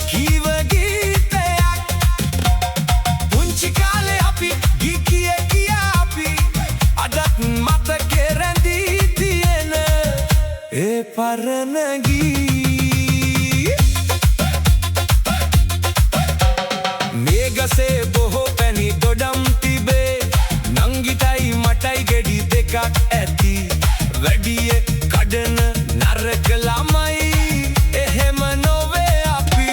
කීව ගීතයක් පුංචි කාලේ අපි ගී කියා අපි අදත් මතකේ රැඳී තියෙන ඒ පරණ ගී මේ ගසේ බොහෝ පැණි දොඩම් තිබේ නංගිටයි මටයි ගෙඩි දෙකක් ඇති වැඩියේ කඩන නරක ළමයි එහෙම නොවේ අපි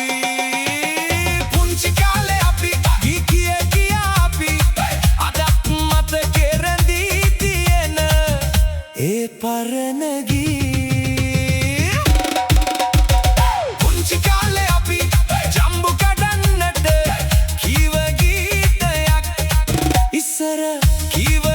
පුංචි කාලේ අපි ගී කියා අපි අදත් මතකේ රැඳී තියෙන ඒ පරණ ගී පුංචි කාලේ අපි ජම්බු කඩන්නට කීව ගීතයක් ඉස්සර කීව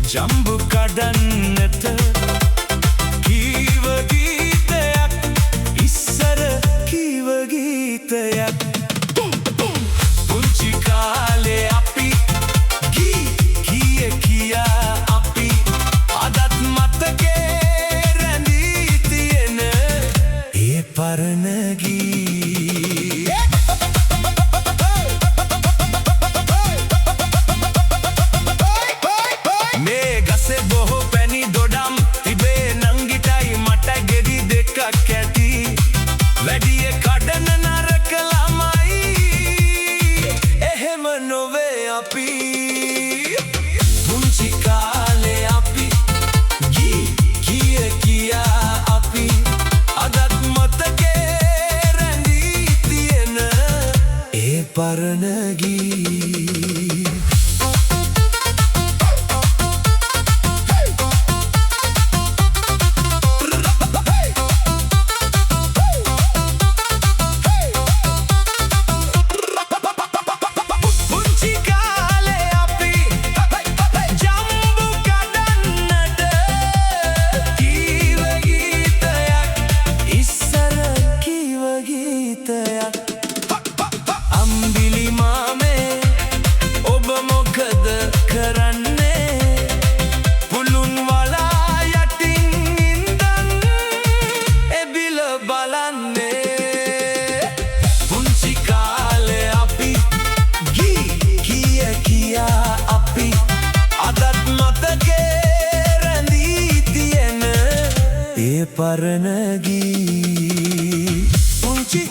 ජම්බු කඩන්නට කීව ගීතයක් ඉස්සර කීව ගීතයක් පුංචි කාලේ අපි ගී කියා අපි අදත් මතකේ රැඳී තියෙන ඒ පරණ ගී බොහෝ පැණි දොඩම් තිබේ නංගිටයි මට ගෙඩි දෙකක් ඇති වැඩියේ කඩන නරක ළමයි එහෙම නොවේ අපි පුංචි කාලේ අපි ගී කියා අපි අදත් මතකේ රැඳී තියෙන ඒ පරණ ගී අම්බිලි මාමේ පරණ ගී පුංචි